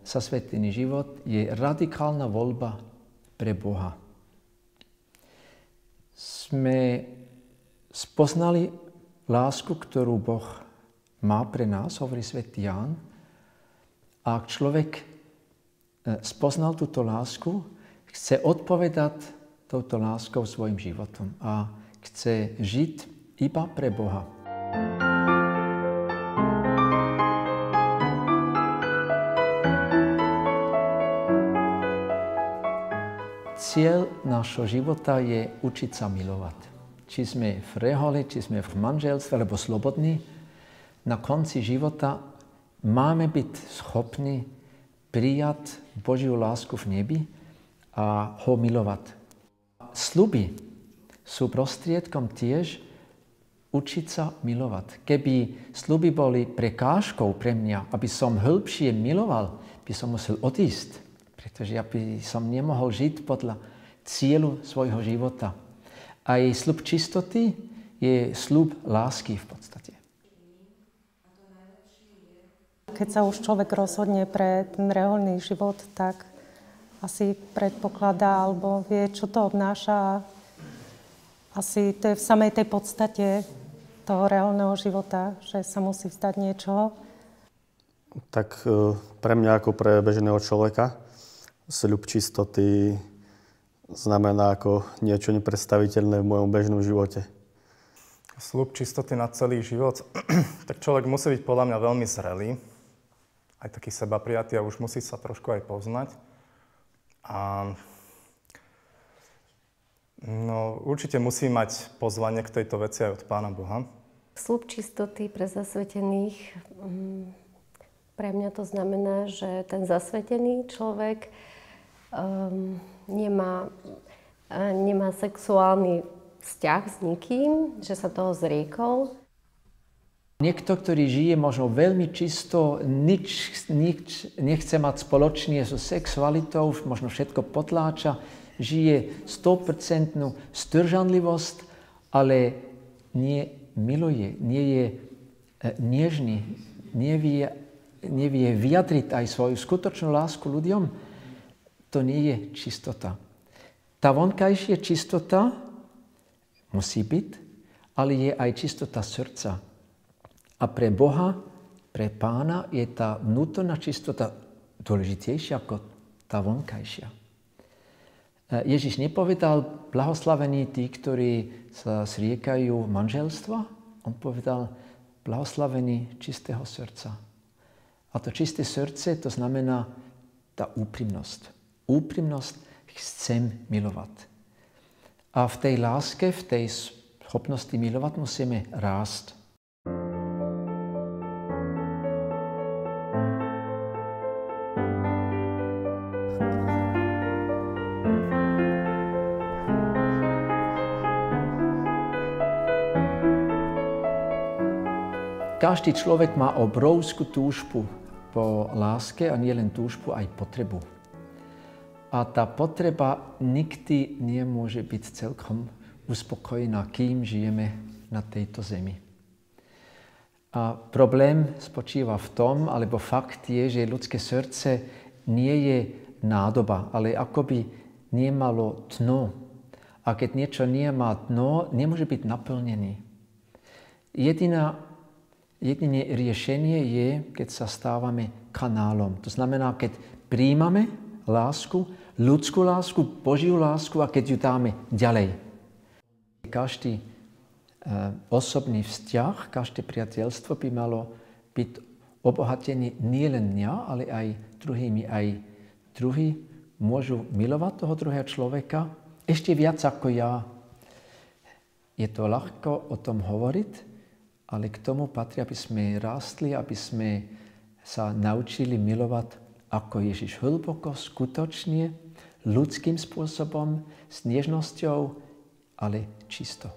zasvetený život je radikálna voľba pre Boha. Sme spoznali lásku, ktorú Boh má pre nás, hovorí svätý Ján. A ak človek spoznal túto lásku, chce odpovedať touto láskou svojim životom a chce žiť iba pre Boha. Cieľ nášho života je učiť sa milovať. Či sme v rehole, či sme v manželstve, alebo slobodní, na konci života máme byť schopní prijať Božiu lásku v nebi a ho milovať. Sľuby sú prostriedkom tiež učiť sa milovať. Keby sľuby boli prekážkou pre mňa, aby som hĺbšie miloval, by som musel odísť, pretože ja by som nemohol žiť podľa cieľu svojho života. A jej sľub čistoty je sľub lásky v podstate. Keď sa už človek rozhodne pre ten reholný život, tak asi predpokladá alebo vie, čo to obnáša. Asi to je v samej tej podstate toho reholného života, že sa musí vzdať niečoho. Tak pre mňa ako pre bežného človeka sľub čistoty znamená ako niečo nepredstaviteľné v mojom bežnom živote. Sľub čistoty na celý život, tak človek musí byť podľa mňa veľmi zrelý, aj taký sebaprijatý a už musí sa trošku aj poznať. A no, určite musí mať pozvanie k tejto veci aj od Pána Boha. Sľub čistoty pre zasvetených, pre mňa to znamená, že ten zasvetený človek nemá sexuálny vzťah s nikým, že sa toho zriekol. Niekto, ktorý žije možno veľmi čisto, nič nechce mať spoločne so sexualitou, možno všetko potláča, žije 100% zdržanlivosť, ale nie miluje, nie je nežný, nevie vyjadriť aj svoju skutočnú lásku ľuďom. To nie je čistota. Tá vonkajšia čistota musí byť, ale je aj čistota srdca. A pre Boha, pre Pána je tá vnútorná čistota dôležitejšia ako tá vonkajšia. Ježiš nepovedal blahoslavení tí, ktorí sa zriekajú manželstva. On povedal blahoslavení čistého srdca. A to čisté srdce, to znamená tá úprimnosť. Úprimnosť chcem milovať. A v tej láske, v tej schopnosti milovať musíme rásť. Každý človek má obrovskú túžbu po láske a nie len túžbu, aj potrebu. A tá potreba nikdy nemôže byť celkom uspokojená, kým žijeme na tejto zemi. A problém spočíva v tom, alebo fakt je, že ľudské srdce nie je nádoba, ale akoby nemalo dno. A keď niečo nemá dno, nemôže byť naplnený. Jediné riešenie je, keď sa stávame kanálom. To znamená, keď príjmame lásku, ľudskú lásku, Božiu lásku a keď ju dáme ďalej. Každý osobný vzťah, každé priateľstvo by malo byť obohatený nielen mňa, ale aj druhými. Aj druhí môžu milovať toho druhého človeka ešte viac ako ja. Je to ľahko o tom hovoriť, ale k tomu patrí, aby sme rástli, aby sme sa naučili milovať ako Ježiš hlboko, skutočne, ľudským spôsobom, s nežnosťou, ale čisto.